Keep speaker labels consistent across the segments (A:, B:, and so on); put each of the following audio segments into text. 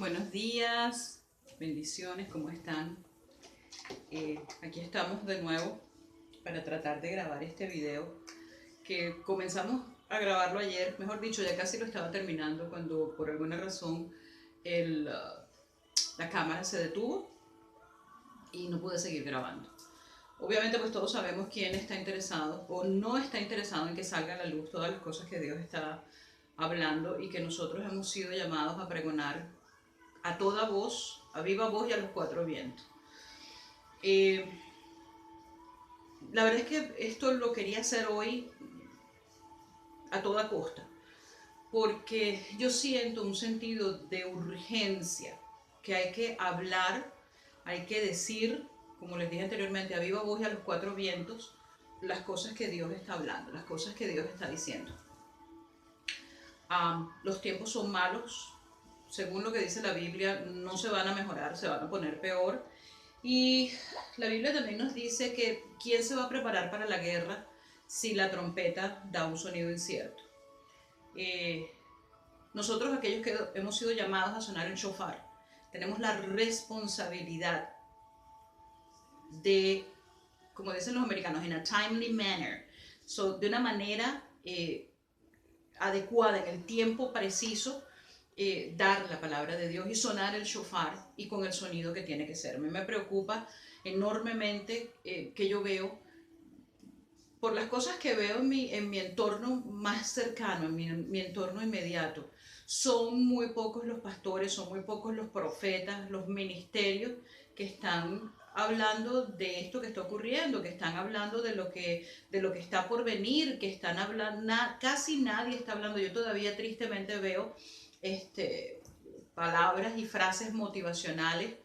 A: Buenos días, bendiciones, ¿cómo están? Aquí estamos de nuevo para tratar de grabar este video que comenzamos a grabarlo ayer, mejor dicho, ya casi lo estaba terminando cuando por alguna razón el, uh, la cámara se detuvo y no pude seguir grabando. Obviamente pues todos sabemos quién está interesado o no está interesado en que salga a la luz todas las cosas que Dios está hablando y que nosotros hemos sido llamados a pregonar a toda voz, a viva voz y a los cuatro vientos. Eh, la verdad es que esto lo quería hacer hoy a toda costa, porque yo siento un sentido de urgencia, que hay que hablar, hay que decir, como les dije anteriormente, a viva voz y a los cuatro vientos, las cosas que Dios está hablando, las cosas que Dios está diciendo. Los tiempos son malos, según lo que dice la Biblia, no se van a mejorar, se van a poner peor. Y la Biblia también nos dice que ¿quién se va a preparar para la guerra si la trompeta da un sonido incierto? Eh, Nosotros, aquellos que hemos sido llamados a sonar el shofar, tenemos la responsabilidad de, como dicen los americanos, en a timely manner, de una manera adecuada, en el tiempo preciso, dar la palabra de Dios y sonar el shofar y con el sonido que tiene que ser. A mí me preocupa enormemente que yo veo, por las cosas que veo en mi entorno más cercano, en mi entorno inmediato. Son muy pocos los pastores, son muy pocos los profetas, los ministerios que están hablando de esto que está ocurriendo, que están hablando de lo que está por venir, que están hablando, casi nadie está hablando. Yo todavía tristemente veo palabras y frases motivacionales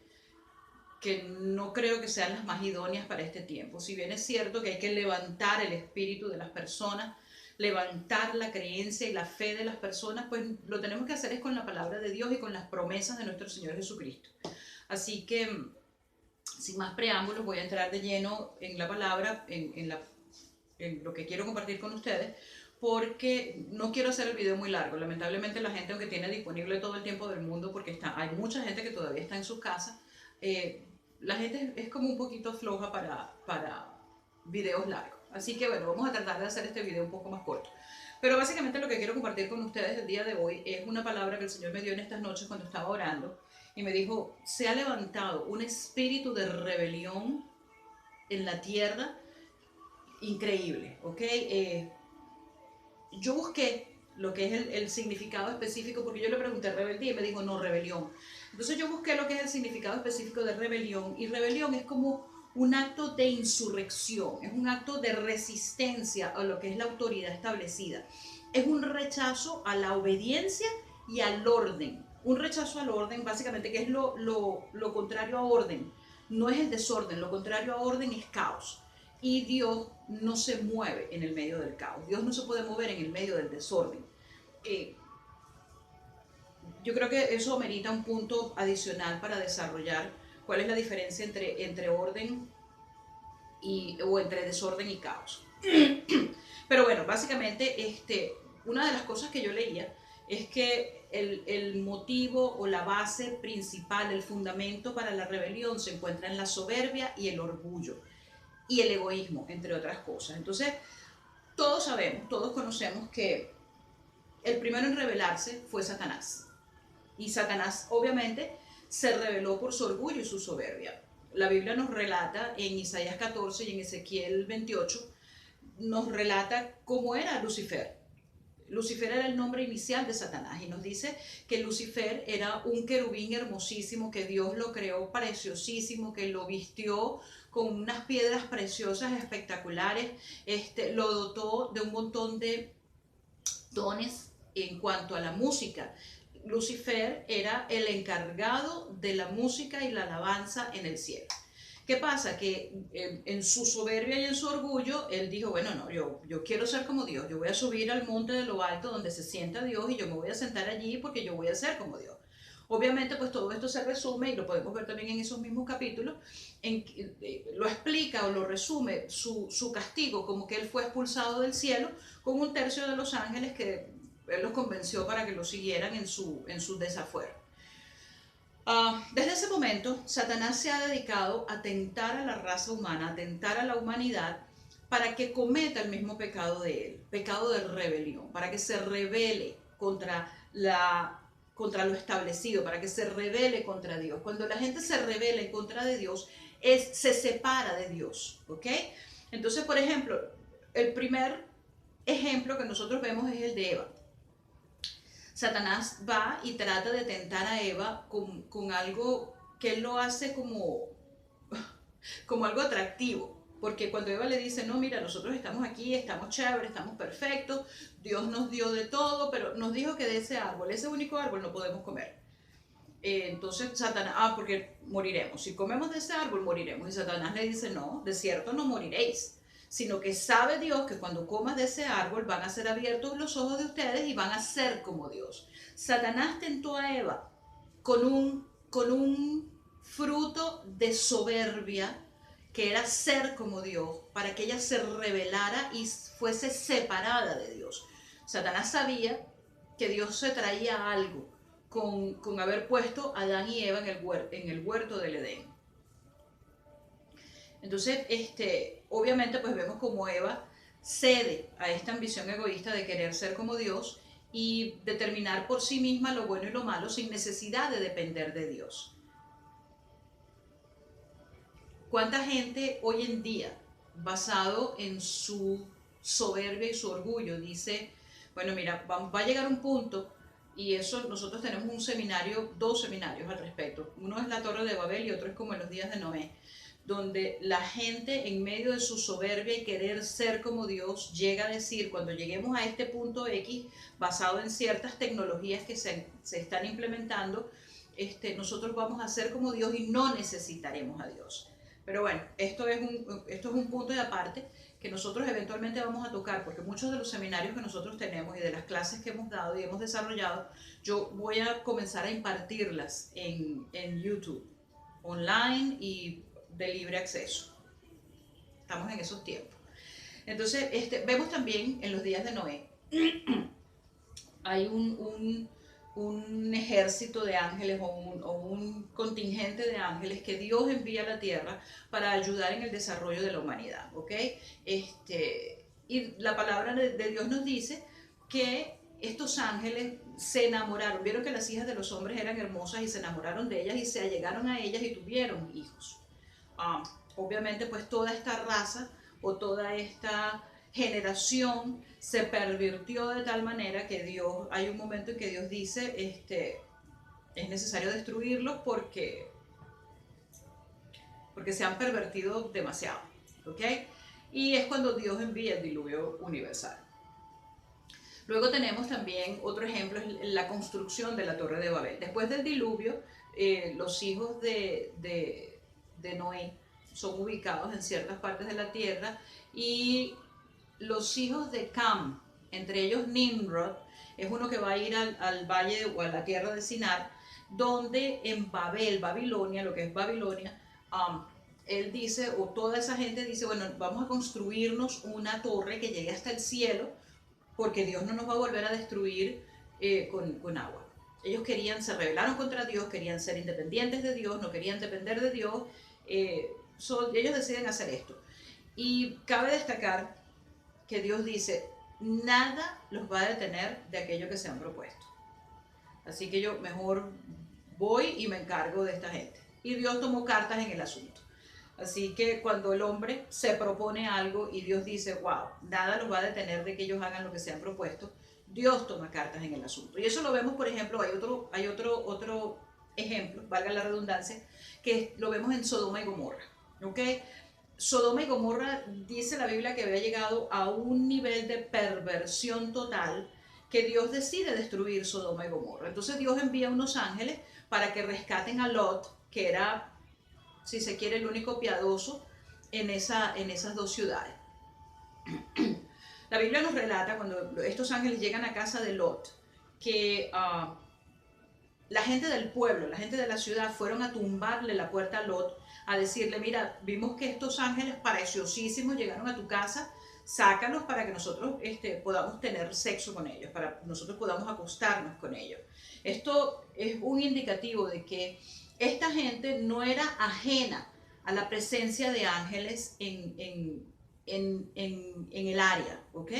A: que no creo que sean las más idóneas para este tiempo. Si bien es cierto que hay que levantar el espíritu de las personas, levantar la creencia y la fe de las personas, pues lo tenemos que hacer es con la palabra de Dios y con las promesas de nuestro Señor Jesucristo. Así que, sin más preámbulos, voy a entrar de lleno en la palabra, en lo que quiero compartir con ustedes, porque no quiero hacer el video muy largo. Lamentablemente la gente, aunque tiene disponible todo el tiempo del mundo, porque hay mucha gente que todavía está en sus casas, la gente es como un poquito floja para videos largos. Así que bueno, vamos a tratar de hacer este video un poco más corto. Pero básicamente lo que quiero compartir con ustedes el día de hoy es una palabra que el Señor me dio en estas noches cuando estaba orando y me dijo: se ha levantado un espíritu de rebelión en la tierra increíble, ¿ok? Yo busqué lo que es el significado específico, porque yo le pregunté rebeldía y me dijo no, rebelión. Entonces yo busqué lo que es el significado específico de rebelión, y rebelión es como un acto de insurrección, es un acto de resistencia a lo que es la autoridad establecida, es un rechazo a la obediencia y al orden, un rechazo al orden básicamente, que es lo contrario a orden, no es el desorden, lo contrario a orden es caos. Y Dios no se mueve en el medio del caos. Dios no se puede mover en el medio del desorden. Eh, yo creo que eso merita un punto adicional para desarrollar cuál es la diferencia entre orden o entre desorden y caos. Pero bueno, básicamente una de las cosas que yo leía es que el motivo o la base principal, el fundamento para la rebelión se encuentra en la soberbia y el orgullo y el egoísmo, entre otras cosas. Entonces, todos sabemos, todos conocemos que el primero en rebelarse fue Satanás. Y Satanás, obviamente, se rebeló por su orgullo y su soberbia. La Biblia nos relata en Isaías 14 y en Ezequiel 28, nos relata cómo era Lucifer. Lucifer era el nombre inicial de Satanás, y nos dice que Lucifer era un querubín hermosísimo, que Dios lo creó preciosísimo, que lo vistió con unas piedras preciosas espectaculares, lo dotó de un montón de dones en cuanto a la música. Lucifer era el encargado de la música y la alabanza en el cielo. ¿Qué pasa? Que en su soberbia y en su orgullo, él dijo, bueno, no, yo quiero ser como Dios, yo voy a subir al monte de lo alto donde se sienta Dios y yo me voy a sentar allí porque yo voy a ser como Dios. Obviamente, pues todo esto se resume, y lo podemos ver también en esos mismos capítulos, lo explica o lo resume su castigo, como que él fue expulsado del cielo con un tercio de los ángeles que él los convenció para que lo siguieran en su desafuero. Desde ese momento, Satanás se ha dedicado a tentar a la raza humana, a tentar a la humanidad para que cometa el mismo pecado de él, pecado de rebelión, para que se rebele contra lo establecido, para que se rebele contra Dios. Cuando la gente se rebela en contra de Dios, se separa de Dios, ¿ok? Entonces, por ejemplo, el primer ejemplo que nosotros vemos es el de Eva. Satanás va y trata de tentar a Eva con algo que él lo hace como algo atractivo. Porque cuando Eva le dice, no, mira, nosotros estamos aquí, estamos chéveres, estamos perfectos, Dios nos dio de todo, pero nos dijo que de ese único árbol no podemos comer. Entonces Satanás, porque moriremos, si comemos de ese árbol moriremos. Y Satanás le dice, no, de cierto no moriréis, sino que sabe Dios que cuando comas de ese árbol van a ser abiertos los ojos de ustedes y van a ser como Dios. Satanás tentó a Eva con un fruto de soberbia, que era ser como Dios, para que ella se rebelara y fuese separada de Dios. Satanás sabía que Dios se traía algo con haber puesto a Adán y Eva en el huerto del Edén. Entonces, obviamente, pues vemos como Eva cede a esta ambición egoísta de querer ser como Dios y determinar por sí misma lo bueno y lo malo sin necesidad de depender de Dios. ¿Cuánta gente hoy en día, basado en su soberbia y su orgullo, dice, bueno, mira, va a llegar un punto, y eso nosotros tenemos dos seminarios al respecto. Uno es la Torre de Babel y otro es como en los días de Noé, donde la gente en medio de su soberbia y querer ser como Dios llega a decir, cuando lleguemos a este punto X, basado en ciertas tecnologías que se están implementando, nosotros vamos a ser como Dios y no necesitaremos a Dios. Pero bueno, esto es un punto de aparte que nosotros eventualmente vamos a tocar, porque muchos de los seminarios que nosotros tenemos y de las clases que hemos dado y hemos desarrollado, yo voy a comenzar a impartirlas en YouTube, online y de libre acceso. Estamos en esos tiempos. Entonces, vemos también en los días de Noé, hay un ejército de ángeles o un contingente de ángeles que Dios envía a la tierra para ayudar en el desarrollo de la humanidad, ¿ok? Y la palabra de Dios nos dice que estos ángeles se enamoraron, vieron que las hijas de los hombres eran hermosas y se enamoraron de ellas y se allegaron a ellas y tuvieron hijos. Obviamente, pues toda esta raza o toda esta generación se pervirtió de tal manera que hay un momento en que Dios dice, es necesario destruirlos porque se han pervertido demasiado, ¿ok? Y es cuando Dios envía el diluvio universal. Luego tenemos también otro ejemplo, es la construcción de la Torre de Babel. Después del diluvio, los hijos de Noé son ubicados en ciertas partes de la tierra y los hijos de Cam, entre ellos Nimrod, es uno que va a ir al valle o a la tierra de Sinar, donde en Babilonia, lo que es Babilonia, él dice, o toda esa gente dice, bueno, vamos a construirnos una torre que llegue hasta el cielo, porque Dios no nos va a volver a destruir con agua. Ellos se rebelaron contra Dios, querían ser independientes de Dios, no querían depender de Dios, ellos deciden hacer esto. Y cabe destacar que Dios dice, nada los va a detener de aquello que se han propuesto. Así que yo mejor voy y me encargo de esta gente. Y Dios tomó cartas en el asunto. Así que cuando el hombre se propone algo y Dios dice, wow, nada los va a detener de que ellos hagan lo que se han propuesto, Dios toma cartas en el asunto. Y eso lo vemos, por ejemplo, hay otro ejemplo, valga la redundancia, que lo vemos en Sodoma y Gomorra. ¿Ok? Sodoma y Gomorra, dice la Biblia, que había llegado a un nivel de perversión total que Dios decide destruir Sodoma y Gomorra. Entonces Dios envía unos ángeles para que rescaten a Lot, que era, si se quiere, el único piadoso en esas dos ciudades. La Biblia nos relata cuando estos ángeles llegan a casa de Lot, que la gente del pueblo, la gente de la ciudad fueron a tumbarle la puerta a Lot, a decirle, mira, vimos que estos ángeles preciosísimos llegaron a tu casa, sácalos para que nosotros podamos tener sexo con ellos, para que nosotros podamos acostarnos con ellos. Esto es un indicativo de que esta gente no era ajena a la presencia de ángeles en el área, ¿ok?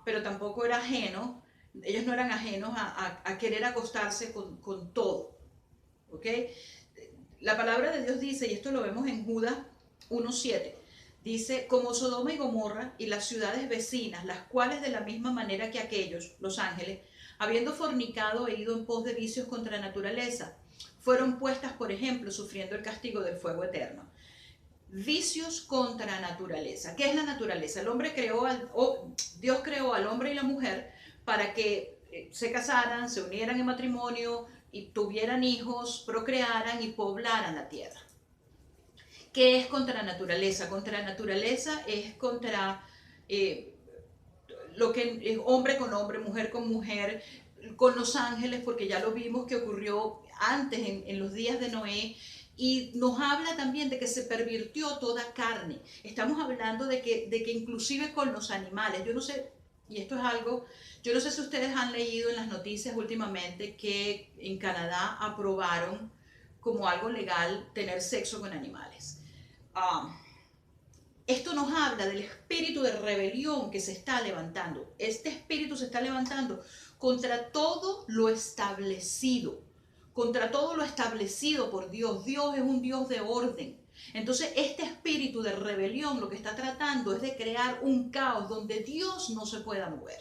A: Pero tampoco era ajeno, ellos no eran ajenos a querer acostarse con todo, ¿ok? La palabra de Dios dice, y esto lo vemos en Judas 1:7, dice, como Sodoma y Gomorra y las ciudades vecinas, las cuales de la misma manera que aquellos, los ángeles, habiendo fornicado e ido en pos de vicios contra la naturaleza, fueron puestas, por ejemplo, sufriendo el castigo del fuego eterno. Vicios contra la naturaleza. ¿Qué es la naturaleza? El hombre Dios creó al hombre y la mujer para que se casaran, se unieran en matrimonio y tuvieran hijos, procrearan y poblaran la tierra. ¿Qué es contra la naturaleza? Contra la naturaleza es contra lo que es hombre con hombre, mujer con mujer, con los ángeles, porque ya lo vimos que ocurrió antes en los días de Noé. Y nos habla también de que se pervirtió toda carne. Estamos hablando de que inclusive con los animales, yo no sé, y esto es algo, yo no sé si ustedes han leído en las noticias últimamente que en Canadá aprobaron como algo legal tener sexo con animales. Esto nos habla del espíritu de rebelión que se está levantando. Este espíritu se está levantando contra todo lo establecido. Contra todo lo establecido por Dios. Dios es un Dios de orden. Entonces este espíritu de rebelión lo que está tratando es de crear un caos donde Dios no se pueda mover.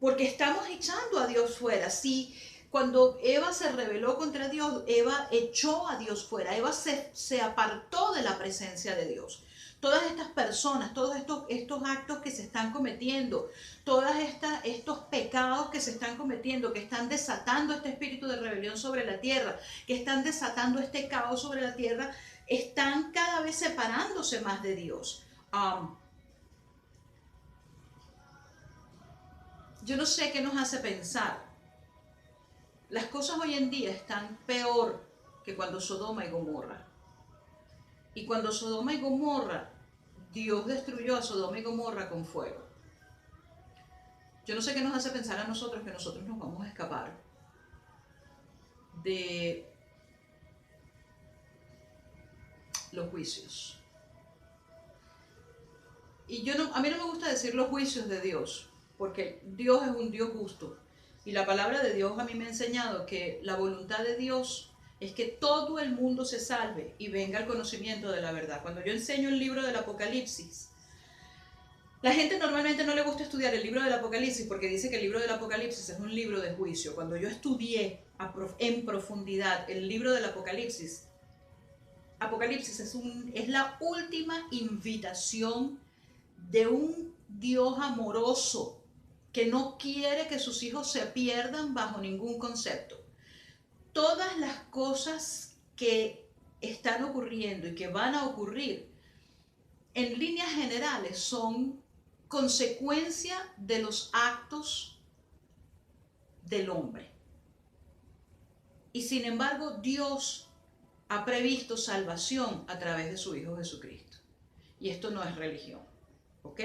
A: Porque estamos echando a Dios fuera. Si cuando Eva se rebeló contra Dios, Eva echó a Dios fuera. Eva se apartó de la presencia de Dios. Todas estas personas, todos estos actos que se están cometiendo, todos estos pecados que se están cometiendo, que están desatando este espíritu de rebelión sobre la tierra, que están desatando este caos sobre la tierra, están cada vez separándose más de Dios. Yo no sé qué nos hace pensar. Las cosas hoy en día están peor que cuando Sodoma y Gomorra. Y cuando Sodoma y Gomorra, Dios destruyó a Sodoma y Gomorra con fuego. Yo no sé qué nos hace pensar a nosotros que nosotros nos vamos a escapar de los juicios. Y a mí no me gusta decir los juicios de Dios, porque Dios es un Dios justo. Y la palabra de Dios a mí me ha enseñado que la voluntad de Dios es que todo el mundo se salve y venga al conocimiento de la verdad. Cuando yo enseño el libro del Apocalipsis, la gente normalmente no le gusta estudiar el libro del Apocalipsis porque dice que el libro del Apocalipsis es un libro de juicio. Cuando yo estudié en profundidad el libro del Apocalipsis, Apocalipsis es la última invitación de un Dios amoroso que no quiere que sus hijos se pierdan bajo ningún concepto. Todas las cosas que están ocurriendo y que van a ocurrir, en líneas generales, son consecuencia de los actos del hombre. Y sin embargo, Dios ha previsto salvación a través de su Hijo Jesucristo. Y esto no es religión, ¿ok?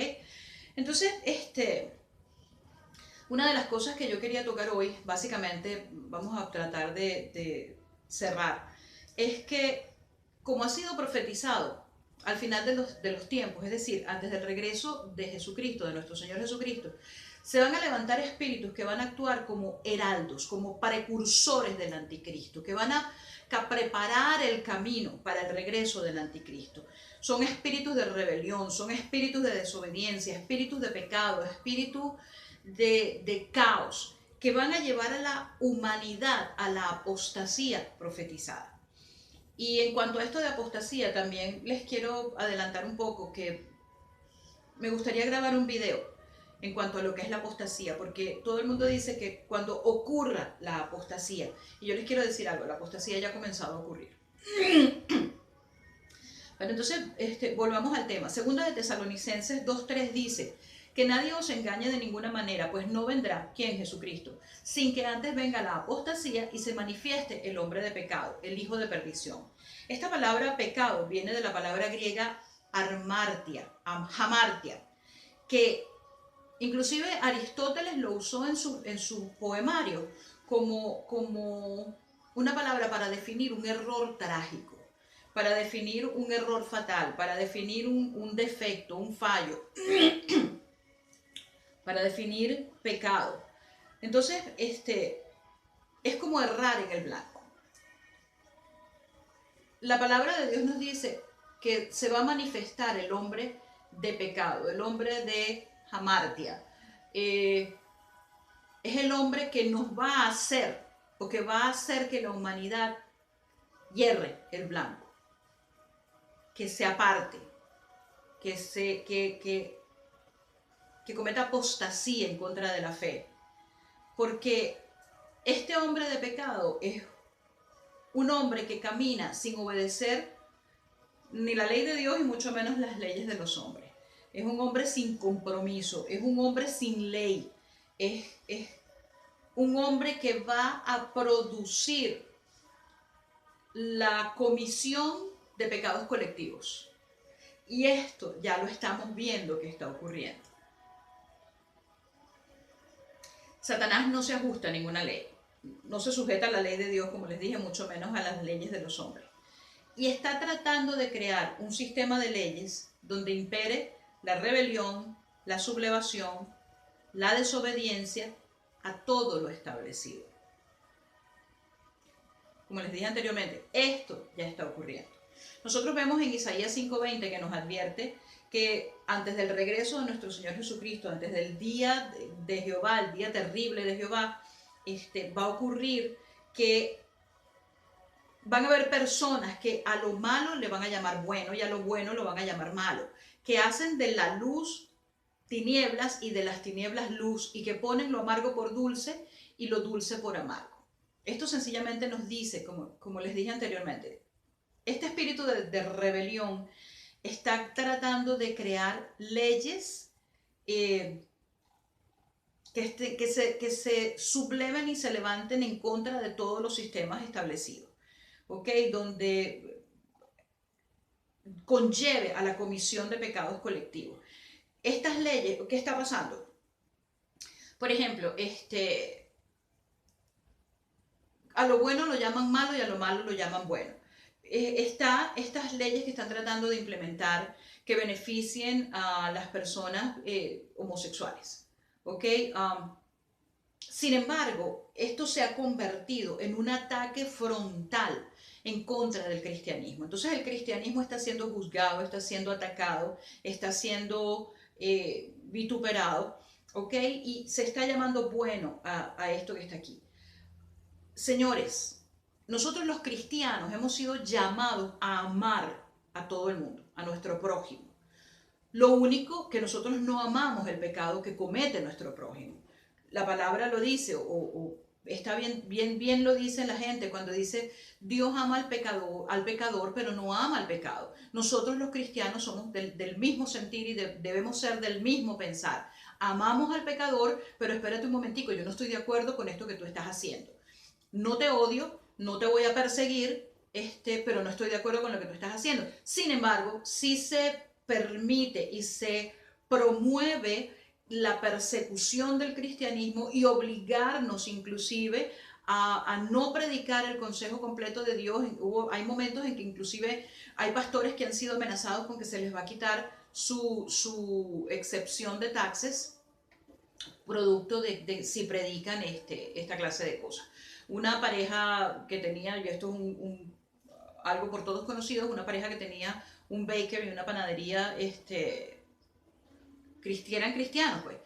A: Entonces, una de las cosas que yo quería tocar hoy, básicamente, vamos a tratar de cerrar, es que como ha sido profetizado al final de los tiempos, es decir, antes del regreso de Jesucristo, de nuestro Señor Jesucristo, se van a levantar espíritus que van a actuar como heraldos, como precursores del anticristo, que van a preparar el camino para el regreso del anticristo. Son espíritus de rebelión, son espíritus de desobediencia, espíritus de pecado, espíritus de caos, que van a llevar a la humanidad a la apostasía profetizada. Y en cuanto a esto de apostasía, también les quiero adelantar un poco que me gustaría grabar un video en cuanto a lo que es la apostasía, porque todo el mundo dice que cuando ocurra la apostasía, y yo les quiero decir algo, la apostasía ya ha comenzado a ocurrir. Bueno, entonces volvamos al tema. Segunda de Tesalonicenses 2:3 dice que nadie os engañe de ninguna manera, pues no vendrá, ¿quién? Jesucristo, sin que antes venga la apostasía y se manifieste el hombre de pecado, el hijo de perdición. Esta palabra pecado viene de la palabra griega hamartia, que inclusive Aristóteles lo usó en su poemario como una palabra para definir un error trágico, para definir un error fatal, para definir un defecto, un fallo, para definir pecado. Entonces, es como errar en el blanco. La palabra de Dios nos dice que se va a manifestar el hombre de pecado, el hombre de hamartia. Es el hombre que nos va a hacer, o que va a hacer que la humanidad hierre el blanco, que se aparte, que cometa apostasía en contra de la fe. Porque este hombre de pecado es un hombre que camina sin obedecer ni la ley de Dios y mucho menos las leyes de los hombres. Es un hombre sin compromiso, es un hombre sin ley, es un hombre que va a producir la comisión de pecados colectivos. Y esto ya lo estamos viendo que está ocurriendo. Satanás no se ajusta a ninguna ley, no se sujeta a la ley de Dios, como les dije, mucho menos a las leyes de los hombres. Y está tratando de crear un sistema de leyes donde impere la rebelión, la sublevación, la desobediencia a todo lo establecido. Como les dije anteriormente, esto ya está ocurriendo. Nosotros vemos en Isaías 5:20 que nos advierte que antes del regreso de nuestro Señor Jesucristo, antes del día de Jehová, el día terrible de Jehová, va a ocurrir que van a haber personas que a lo malo le van a llamar bueno y a lo bueno lo van a llamar malo, que hacen de la luz tinieblas y de las tinieblas luz, y que ponen lo amargo por dulce y lo dulce por amargo. Esto sencillamente nos dice, como les dije anteriormente, este espíritu de rebelión está tratando de crear leyes que se subleven y se levanten en contra de todos los sistemas establecidos, ¿ok? Donde conlleve a la comisión de pecados colectivos. Estas leyes, ¿qué está pasando? Por ejemplo, a lo bueno lo llaman malo y a lo malo lo llaman bueno. Estas leyes que están tratando de implementar que beneficien a las personas homosexuales, ¿ok? Sin embargo, esto se ha convertido en un ataque frontal en contra del cristianismo. Entonces el cristianismo está siendo juzgado, está siendo atacado, está siendo vituperado, ¿ok? Y se está llamando bueno a esto que está aquí. Señores, nosotros los cristianos hemos sido llamados a amar a todo el mundo, a nuestro prójimo. Lo único que nosotros no amamos el pecado que comete nuestro prójimo. La palabra lo dice, o está bien lo dice la gente cuando dice Dios ama al pecador, pero no ama al pecado. Nosotros los cristianos somos del mismo sentir y debemos ser del mismo pensar. Amamos al pecador, pero espérate un momentico, yo no estoy de acuerdo con esto que tú estás haciendo. No te odio, no te voy a perseguir, pero no estoy de acuerdo con lo que tú estás haciendo. Sin embargo, sí se permite y se promueve la persecución del cristianismo y obligarnos inclusive a no predicar el consejo completo de Dios. Hay momentos en que inclusive hay pastores que han sido amenazados con que se les va a quitar su excepción de taxes producto de si predican esta clase de cosas. Una pareja que tenía, y esto es algo por todos conocido, una pareja que tenía un baker y una panadería cristianos, pues.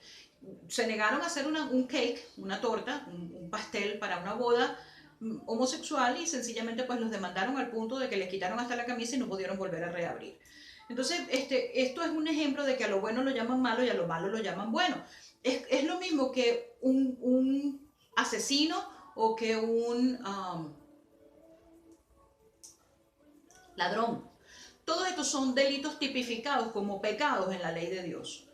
A: Se negaron a hacer un cake, una torta, un pastel para una boda homosexual, y sencillamente pues los demandaron al punto de que les quitaron hasta la camisa y no pudieron volver a reabrir. Entonces, esto es un ejemplo de que a lo bueno lo llaman malo y a lo malo lo llaman bueno. Es lo mismo que un asesino o que un ladrón. Todos estos son delitos tipificados como pecados en la ley de Dios.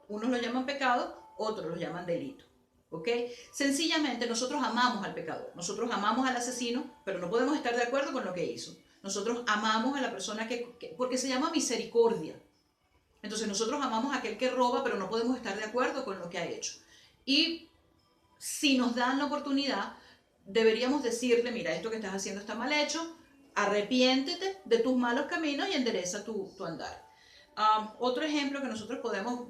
A: Unos lo llaman pecado, otros lo llaman delito. ¿ok? Sencillamente nosotros amamos al pecador, nosotros amamos al asesino, pero no podemos estar de acuerdo con lo que hizo. Nosotros amamos a la persona porque se llama misericordia. Entonces nosotros amamos a aquel que roba, pero no podemos estar de acuerdo con lo que ha hecho. Y si nos dan la oportunidad, deberíamos decirle, mira, esto que estás haciendo está mal hecho, arrepiéntete de tus malos caminos y endereza tu andar. Otro ejemplo que nosotros podemos,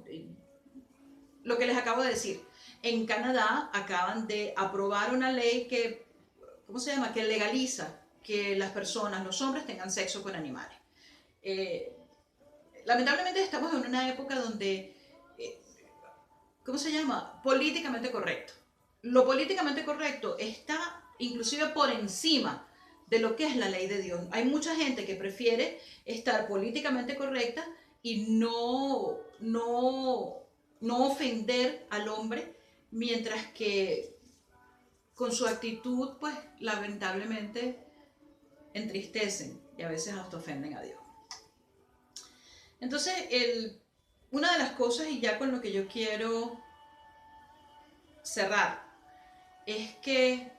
A: lo que les acabo de decir, en Canadá acaban de aprobar una ley que, ¿cómo se llama?, que legaliza que las personas, los hombres, tengan sexo con animales. Lamentablemente estamos en una época donde, ¿cómo se llama?, políticamente correcto. Lo políticamente correcto está inclusive por encima de lo que es la ley de Dios. Hay mucha gente que prefiere estar políticamente correcta y no ofender al hombre, mientras que con su actitud, pues lamentablemente entristecen y a veces hasta ofenden a Dios. Entonces, una de las cosas, y ya con lo que yo quiero cerrar, es que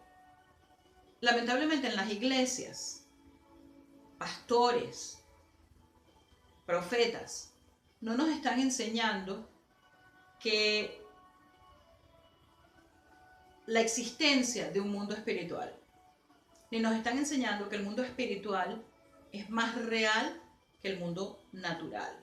A: lamentablemente en las iglesias, pastores, profetas, no nos están enseñando que la existencia de un mundo espiritual, ni nos están enseñando que el mundo espiritual es más real que el mundo natural.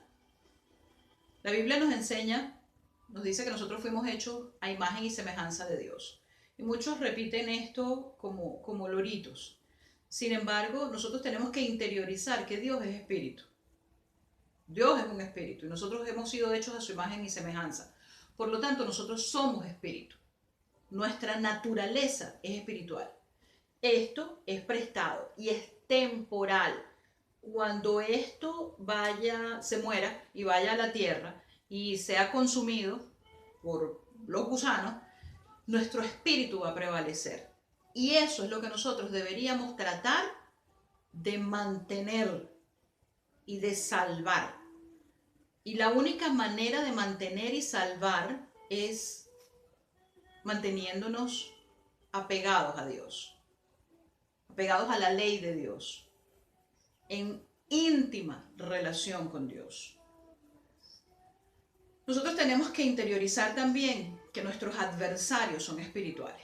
A: La Biblia nos enseña, nos dice que nosotros fuimos hechos a imagen y semejanza de Dios. Y muchos repiten esto como loritos. Sin embargo, nosotros tenemos que interiorizar que Dios es espíritu. Dios es un espíritu y nosotros hemos sido hechos a su imagen y semejanza. Por lo tanto, nosotros somos espíritu. Nuestra naturaleza es espiritual. Esto es prestado y es temporal. Cuando esto se muera y vaya a la tierra y sea consumido por los gusanos, nuestro espíritu va a prevalecer. Y eso es lo que nosotros deberíamos tratar de mantener y de salvar. Y la única manera de mantener y salvar es manteniéndonos apegados a Dios, apegados a la ley de Dios, en íntima relación con Dios. Nosotros tenemos que interiorizar también que nuestros adversarios son espirituales.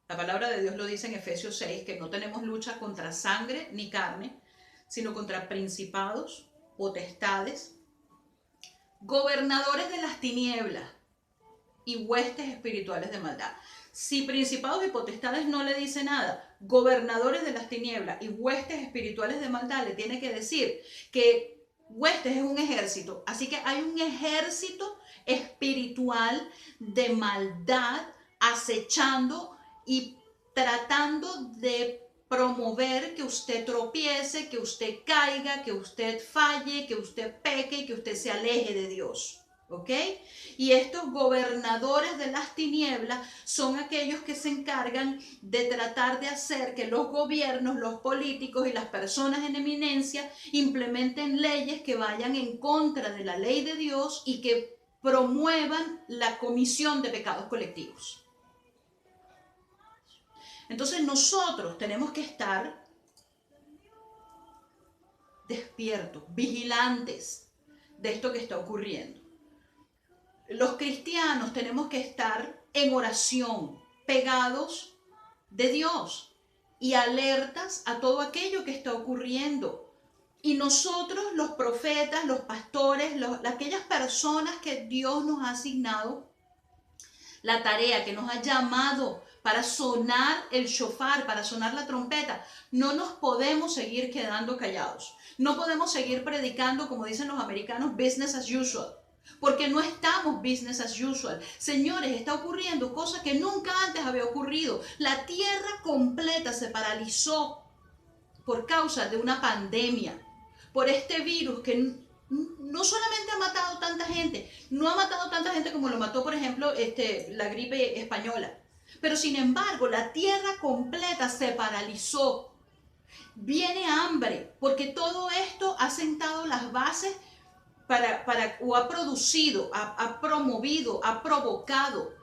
A: La palabra de Dios lo dice en Efesios 6, que no tenemos lucha contra sangre ni carne, sino contra principados, potestades, gobernadores de las tinieblas y huestes espirituales de maldad. Si principados y potestades no le dice nada, gobernadores de las tinieblas y huestes espirituales de maldad le tiene que decir que huestes es un ejército. Así que hay un ejército espiritual de maldad acechando y tratando de promover que usted tropiece, que usted caiga, que usted falle, que usted peque y que usted se aleje de Dios. ¿Ok? Y estos gobernadores de las tinieblas son aquellos que se encargan de tratar de hacer que los gobiernos, los políticos y las personas en eminencia implementen leyes que vayan en contra de la ley de Dios y que promuevan la comisión de pecados colectivos. Entonces nosotros tenemos que estar despiertos, vigilantes de esto que está ocurriendo. Los cristianos tenemos que estar en oración, pegados de Dios y alertas a todo aquello que está ocurriendo. Y nosotros, los profetas, los pastores, aquellas personas que Dios nos ha asignado, la tarea que nos ha llamado para sonar el shofar, para sonar la trompeta, no nos podemos seguir quedando callados. No podemos seguir predicando, como dicen los americanos, business as usual. Porque no estamos business as usual. Señores, está ocurriendo cosas que nunca antes había ocurrido. La tierra completa se paralizó por causa de una pandemia, por este virus que no solamente ha matado tanta gente, no ha matado tanta gente como lo mató, por ejemplo, la gripe española. Pero sin embargo, la tierra completa se paralizó. Viene hambre, porque todo esto ha sentado las bases o ha producido, ha promovido, ha provocado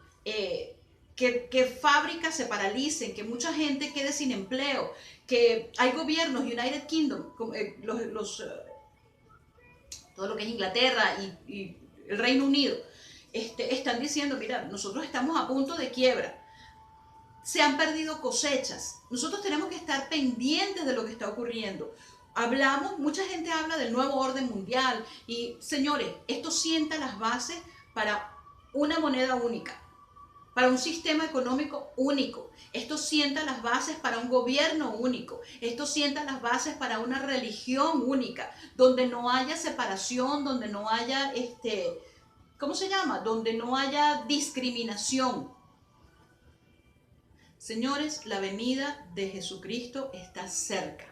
A: que fábricas se paralicen, que mucha gente quede sin empleo, que hay gobiernos, United Kingdom, todo lo que es Inglaterra y el Reino Unido, están diciendo, mira, nosotros estamos a punto de quiebra. Se han perdido cosechas. Nosotros tenemos que estar pendientes de lo que está ocurriendo. Mucha gente habla del nuevo orden mundial y, señores, esto sienta las bases para una moneda única, para un sistema económico único. Esto sienta las bases para un gobierno único. Esto sienta las bases para una religión única, donde no haya separación, donde no haya, ¿cómo se llama? Donde no haya discriminación. Señores, la venida de Jesucristo está cerca.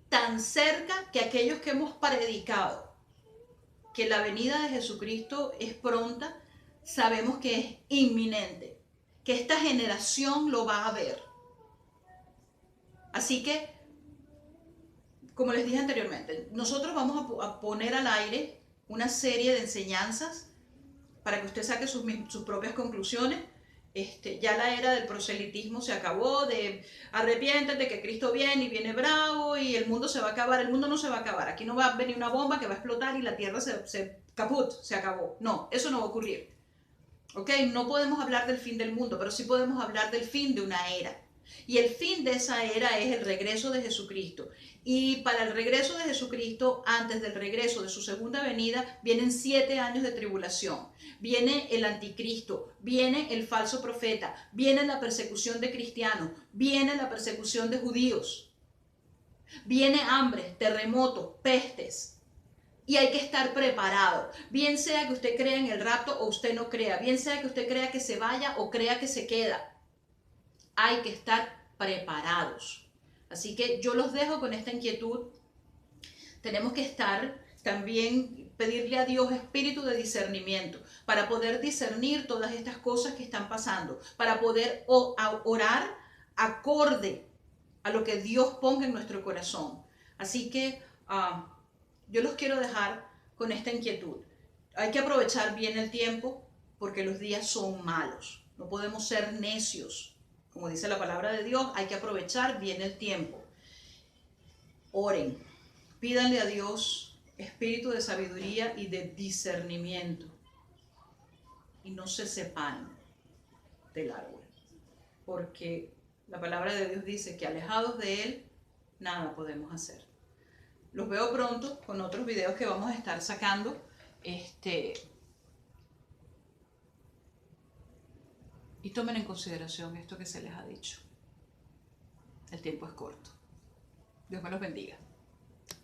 A: Tan cerca que aquellos que hemos predicado que la venida de Jesucristo es pronta, sabemos que es inminente, que esta generación lo va a ver. Así que, como les dije anteriormente, nosotros vamos a poner al aire una serie de enseñanzas para que usted saque sus propias conclusiones. Ya la era del proselitismo se acabó, de arrepiéntete que Cristo viene y viene bravo y el mundo se va a acabar. El mundo no se va a acabar. Aquí no va a venir una bomba que va a explotar y la tierra se acabó. No, eso no va a ocurrir. ¿Ok? No podemos hablar del fin del mundo, pero sí podemos hablar del fin de una era. Y el fin de esa era es el regreso de Jesucristo. Y para el regreso de Jesucristo, antes del regreso de su segunda venida, vienen 7 años de tribulación. Viene el anticristo, viene el falso profeta, viene la persecución de cristianos, viene la persecución de judíos. Viene hambre, terremotos, pestes. Y hay que estar preparado. Bien sea que usted crea en el rapto o usted no crea. Bien sea que usted crea que se vaya o crea que se queda. Hay que estar preparados. Así que yo los dejo con esta inquietud. Tenemos que estar también, pedirle a Dios espíritu de discernimiento para poder discernir todas estas cosas que están pasando, para poder orar acorde a lo que Dios ponga en nuestro corazón. Así que yo los quiero dejar con esta inquietud. Hay que aprovechar bien el tiempo porque los días son malos. No podemos ser necios. Como dice la palabra de Dios, hay que aprovechar bien el tiempo. Oren, pídanle a Dios espíritu de sabiduría y de discernimiento. Y no se separen del árbol. Porque la palabra de Dios dice que alejados de Él, nada podemos hacer. Los veo pronto con otros videos que vamos a estar sacando. Y tomen en consideración esto que se les ha dicho. El tiempo es corto. Dios me los bendiga.